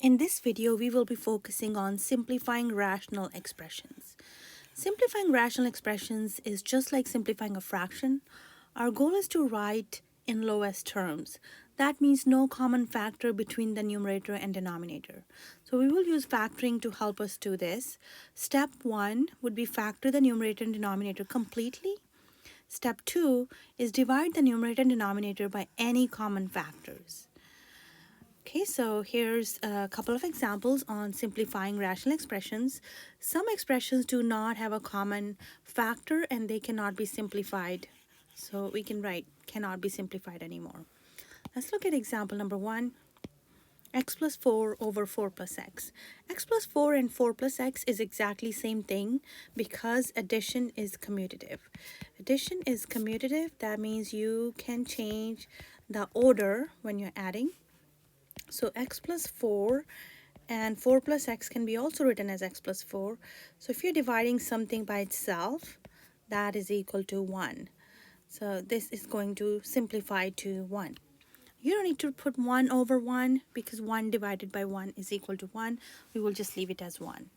In this video, we will be focusing on simplifying rational expressions. Simplifying rational expressions is just like simplifying a fraction. Our goal is to write in lowest terms. That means no common factor between the numerator and denominator. So we will use factoring to help us do this. Step 1 would be factor the numerator and denominator completely. Step 2 is divide the numerator and denominator by any common factors. Okay, so here's a couple of examples on simplifying rational expressions. Some expressions do not have a common factor and they cannot be simplified. So we can write cannot be simplified anymore. Let's look at example number 1. X plus 4 over 4 plus x. X plus 4 and 4 plus x is exactly same thing because addition is commutative. Addition is commutative, that means you can change the order when you're adding. So x plus 4 and 4 plus x can be also written as x plus 4. So if you're dividing something by itself, that is equal to 1. So this is going to simplify to 1. You don't need to put 1 over 1 because 1 divided by 1 is equal to 1. We will just leave it as 1.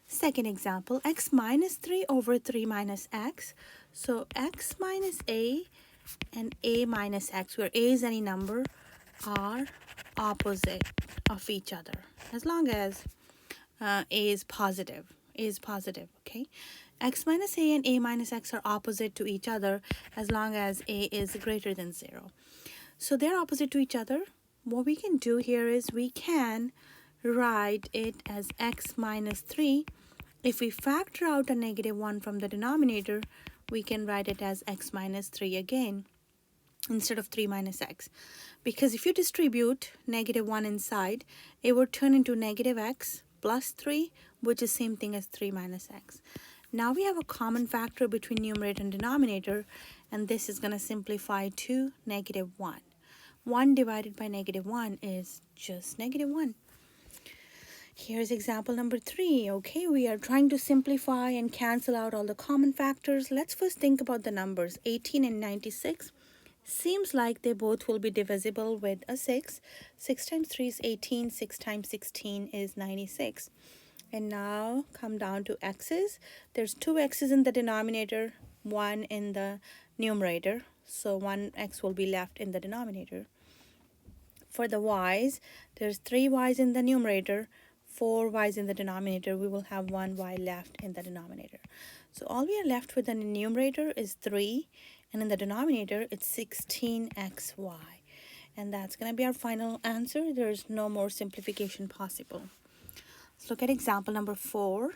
Second example, x minus 3 over 3 minus x. So x minus a and a minus x, where a is any number, are opposite of each other as long as a is positive. Okay, x minus a and a minus x are opposite to each other as long as a is greater than 0. So they're opposite to each other. What we can do here is we can write it as x minus 3. If we factor out a negative 1 from the denominator, we can write it as x minus 3 again instead of 3 minus x. Because if you distribute negative 1 inside, it would turn into negative x plus 3, which is same thing as 3 minus x. Now we have a common factor between numerator and denominator, and this is going to simplify to negative 1. 1 divided by negative 1 is just negative 1. Here's example number 3. Okay, we are trying to simplify and cancel out all the common factors. Let's first think about the numbers 18 and 96. Seems like they both will be divisible with a 6. 6 times 3 is 18. 6 times 16 is 96. And now come down to x's. There's 2 x's in the denominator, 1 in the numerator. So 1 x will be left in the denominator. For the y's, there's 3 y's in the numerator, 4 y's in the denominator. We will have 1 y left in the denominator. So all we are left with in the numerator is 3. And in the denominator, it's 16xy. And that's going to be our final answer. There's no more simplification possible. Let's look at example number 4.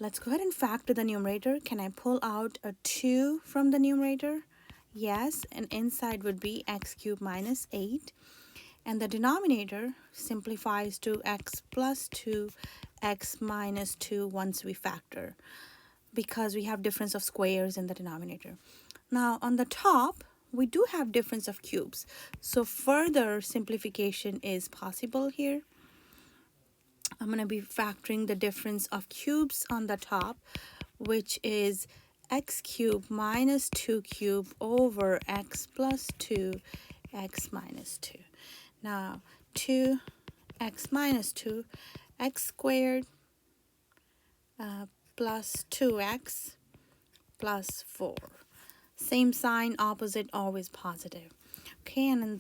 Let's go ahead and factor the numerator. Can I pull out a 2 from the numerator? Yes, and inside would be x cubed minus 8. And the denominator simplifies to x plus 2, x minus 2 once we factor, because we have difference of squares in the denominator. Now on the top, we do have difference of cubes. So further simplification is possible here. I'm going to be factoring the difference of cubes on the top, which is x cubed minus 2 cubed over x plus 2, x minus 2. Now 2x minus 2, x squared plus 2x plus 4. Same sign, opposite, always positive. Okay, and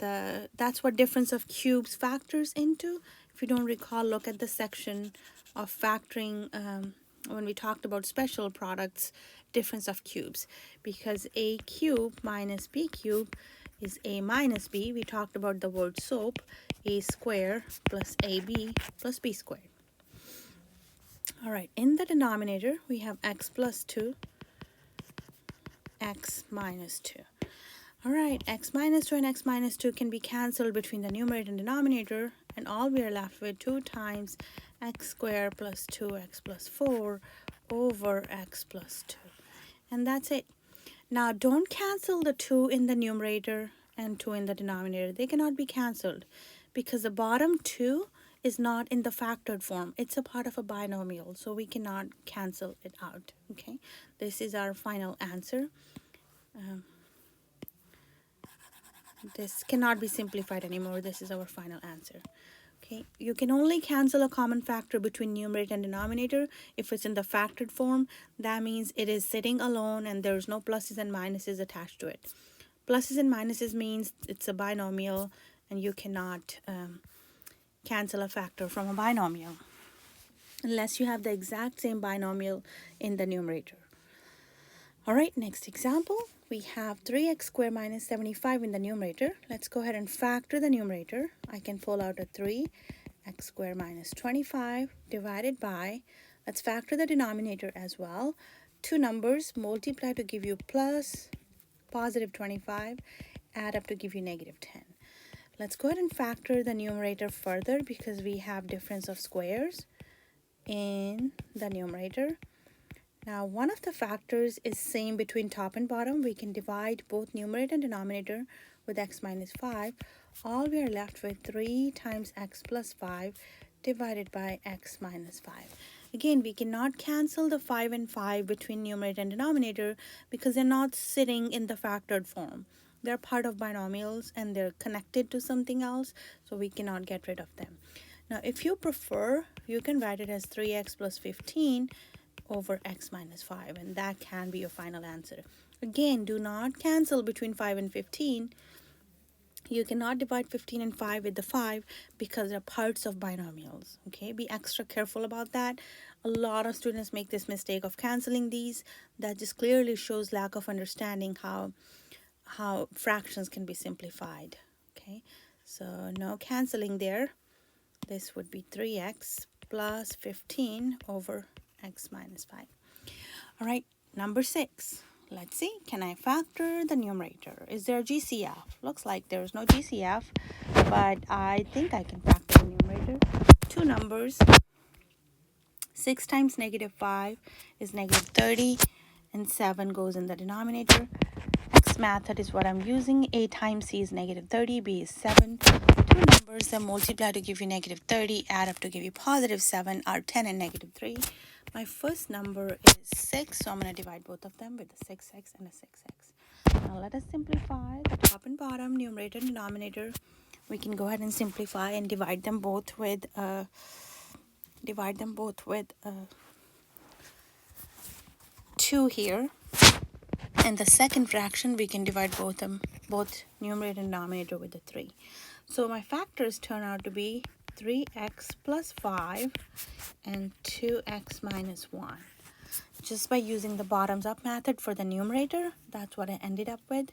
that's what difference of cubes factors into. If you don't recall, look at the section of factoring when we talked about special products, difference of cubes. Because a cubed minus b cubed is a minus b. We talked about the word soap, a square plus ab plus b squared. All right, in the denominator, we have x plus 2, x minus 2. All right, x minus 2 and x minus 2 can be cancelled between the numerator and denominator, and all we are left with 2 times x squared plus 2x plus 4 over x plus 2. And that's it. Now don't cancel the 2 in the numerator and 2 in the denominator. They cannot be cancelled because the bottom 2 is not in the factored form. It's a part of a binomial, so we cannot cancel it out. Okay, this is our final answer. This cannot be simplified anymore. This is our final answer. Okay, you can only cancel a common factor between numerator and denominator if it's in the factored form. That means it is sitting alone and there's no pluses and minuses attached to it. Pluses and minuses means it's a binomial and you cannot cancel a factor from a binomial unless you have the exact same binomial in the numerator. All right, next example. We have 3x squared minus 75 in the numerator. Let's go ahead and factor the numerator. I can pull out a 3x squared minus 25 divided by, let's factor the denominator as well. Two numbers multiply to give you plus positive 25, add up to give you negative 10. Let's go ahead and factor the numerator further because we have difference of squares in the numerator. Now, one of the factors is same between top and bottom. We can divide both numerator and denominator with x minus 5. All we are left with 3 times x plus 5 divided by x minus 5. Again, we cannot cancel the 5 and 5 between numerator and denominator because they're not sitting in the factored form. They're part of binomials and they're connected to something else, so we cannot get rid of them. Now, if you prefer, you can write it as 3x plus 15 over x minus 5, and that can be your final answer. Again, do not cancel between 5 and 15. You cannot divide 15 and 5 with the 5 because they're parts of binomials. Okay, be extra careful about that. A lot of students make this mistake of canceling these. That just clearly shows lack of understanding how fractions can be simplified. Okay, so no canceling there. This would be 3x plus 15 over x minus 5. All right, number 6. Let's see, can I factor the numerator? Is there a GCF? Looks like there's no GCF, but I think I can factor the numerator. Two numbers. 6 times negative 5 is negative 30, and 7 goes in the denominator. X method is what I'm using. A times C is negative 30, B is 7. Two numbers that multiply to give you negative 30, add up to give you positive 7 are 10 and negative 3. My first number is 6, so I'm going to divide both of them with a 6x and a 6x. Now let us simplify the top and bottom, numerator and denominator. We can go ahead and simplify and divide them both with 2 here. And the second fraction, we can divide both numerator and denominator with a 3. So my factors turn out to be 3x plus 5 and 2x minus 1. Just by using the bottoms up method for the numerator, that's what I ended up with.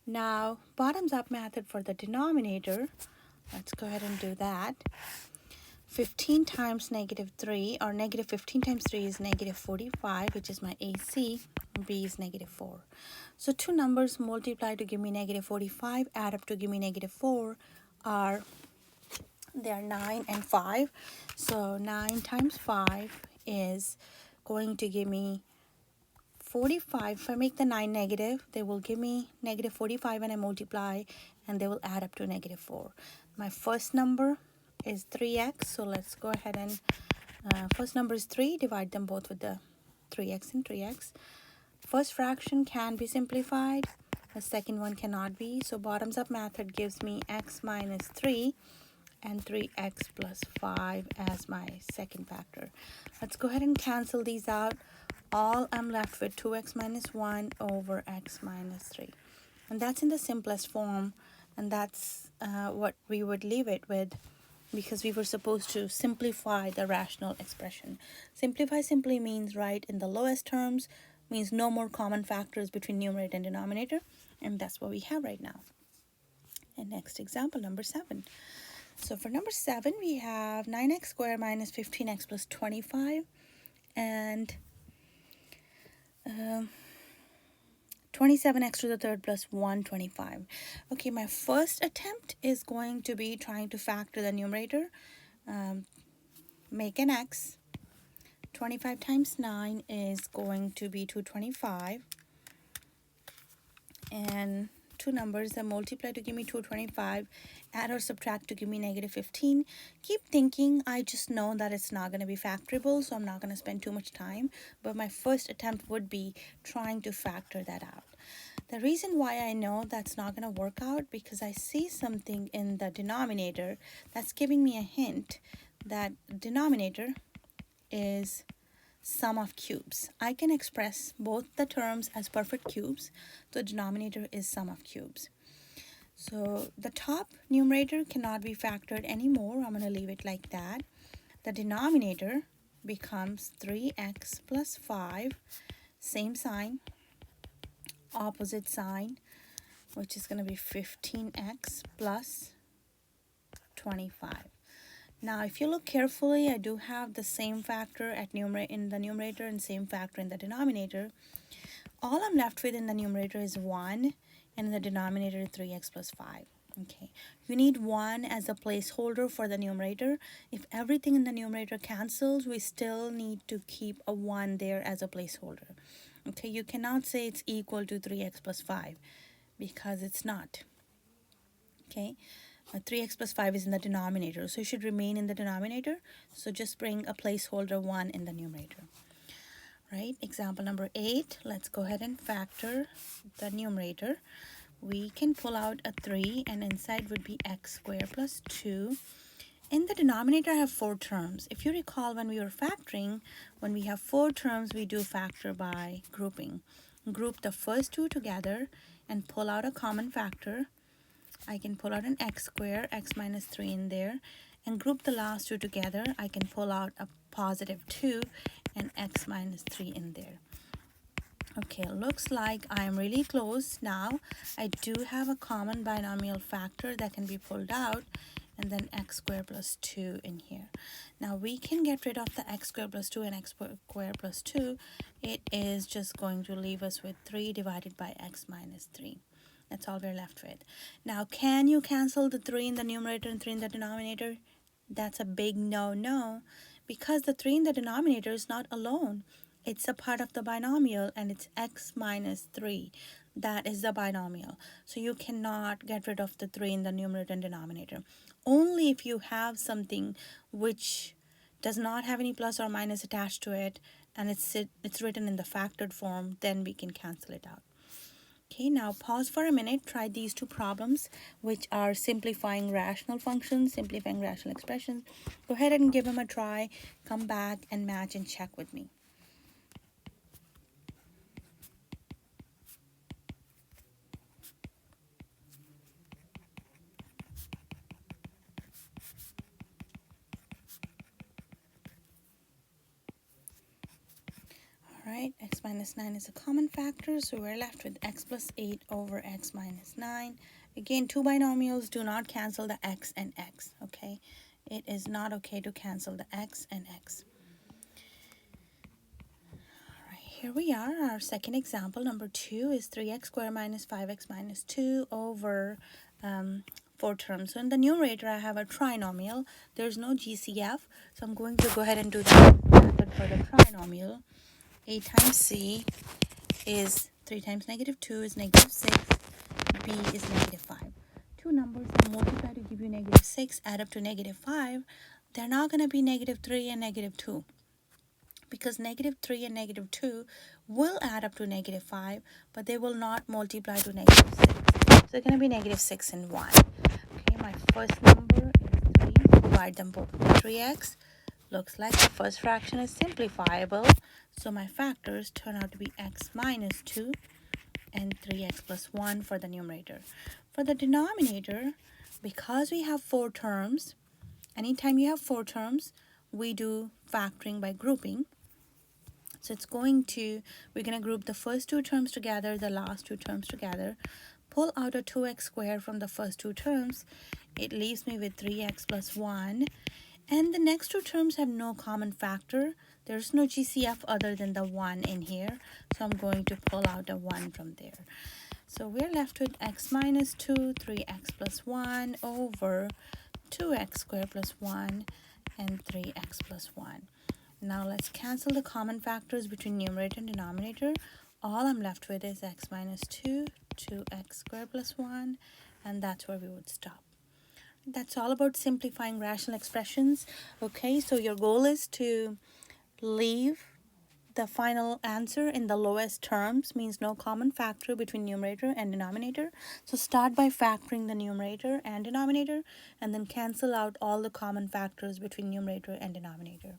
Now, bottoms up method for the denominator, let's go ahead and do that. 15 times negative 3, or negative 15 times 3 is negative 45, which is my AC. B is negative 4. So two numbers multiply to give me negative 45, add up to give me negative 4 they are 9 and 5. So 9 times 5 is going to give me 45. If I make the 9 negative, they will give me negative 45 when I multiply, and they will add up to negative 4. My first number is 3x, so let's go ahead and first number is 3, divide them both with the 3x and 3x. First fraction can be simplified, the second one cannot be, so bottoms up method gives me x minus 3 and 3x plus 5 as my second factor. Let's go ahead and cancel these out. All I'm left with 2x minus 1 over x minus 3. And that's in the simplest form, and that's what we would leave it with, because we were supposed to simplify the rational expression. Simplify simply means write in the lowest terms, means no more common factors between numerator and denominator, and that's what we have right now. And next example, number 7. So for number 7, we have 9x squared minus 15x plus 25 and 27x to the third plus 125. Okay, my first attempt is going to be trying to factor the numerator. Make an x. 25 times 9 is going to be 225. And two numbers that multiply to give me 225, add or subtract to give me negative 15. Keep thinking, I just know that it's not going to be factorable, so I'm not going to spend too much time. But my first attempt would be trying to factor that out. The reason why I know that's not going to work out because I see something in the denominator that's giving me a hint that denominator is sum of cubes. I can express both the terms as perfect cubes. The denominator is sum of cubes. So the top numerator cannot be factored anymore. I'm going to leave it like that. The denominator becomes 3x plus 5, same sign, opposite sign, which is going to be 15x plus 25. Now, if you look carefully, I do have the same factor in the numerator and same factor in the denominator. All I'm left with in the numerator is 1, and in the denominator 3x plus 5. Okay, you need 1 as a placeholder for the numerator. If everything in the numerator cancels, we still need to keep a 1 there as a placeholder. Okay, you cannot say it's equal to 3x plus 5 because it's not. Okay, 3x plus 5 is in the denominator, so it should remain in the denominator. So just bring a placeholder 1 in the numerator. Right, example number 8. Let's go ahead and factor the numerator. We can pull out a 3, and inside would be x squared plus 2. In the denominator, I have 4 terms. If you recall, when we were factoring, when we have 4 terms, we do factor by grouping. Group the first 2 together and pull out a common factor. I can pull out an x squared, x minus 3 in there, and group the last 2 together. I can pull out a positive 2 and x minus 3 in there. Okay, looks like I'm really close now. I do have a common binomial factor that can be pulled out, and then x squared plus 2 in here. Now we can get rid of the x squared plus 2 and x squared plus 2. It is just going to leave us with 3 divided by x minus 3. That's all we're left with. Now, can you cancel the 3 in the numerator and 3 in the denominator? That's a big no, because the 3 in the denominator is not alone. It's a part of the binomial, and it's x minus 3. That is the binomial. So you cannot get rid of the 3 in the numerator and denominator. Only if you have something which does not have any plus or minus attached to it, and it's written in the factored form, then we can cancel it out. Okay, now pause for a minute. Try these 2 problems, which are simplifying rational functions, simplifying rational expressions. Go ahead and give them a try. Come back and match and check with me. Alright, x minus 9 is a common factor, so we're left with x plus 8 over x minus 9. Again, 2 binomials do not cancel the x and x, okay? It is not okay to cancel the x and x. Alright, here we are. Our second example, number 2, is 3x squared minus 5x minus 2 over 4 terms. So in the numerator, I have a trinomial. There's no GCF, so I'm going to go ahead and do the method for the trinomial. A times C is 3 times negative 2 is negative 6. B is negative 5. 2 numbers that multiply to give you negative 6 add up to negative 5. They're not going to be negative 3 and negative 2. Because negative 3 and negative 2 will add up to negative 5, but they will not multiply to negative 6. So they're going to be negative 6 and 1. Okay, my first number is 3. Divide them both by 3x. Looks like the first fraction is simplifiable, so my factors turn out to be x minus 2 and 3x plus 1 for the numerator. For the denominator, because we have 4 terms, anytime you have 4 terms, we do factoring by grouping. So we're going to group the first 2 terms together, the last 2 terms together, pull out a 2x squared from the first 2 terms. It leaves me with 3x plus 1. And the next 2 terms have no common factor. There's no GCF other than the 1 in here. So I'm going to pull out a 1 from there. So we're left with x minus 2, 3x plus 1 over 2x squared plus 1 and 3x plus 1. Now let's cancel the common factors between numerator and denominator. All I'm left with is x minus 2, 2x squared plus 1, and that's where we would stop. That's all about simplifying rational expressions. Okay, so your goal is to leave the final answer in the lowest terms means no common factor between numerator and denominator. So start by factoring the numerator and denominator and then cancel out all the common factors between numerator and denominator.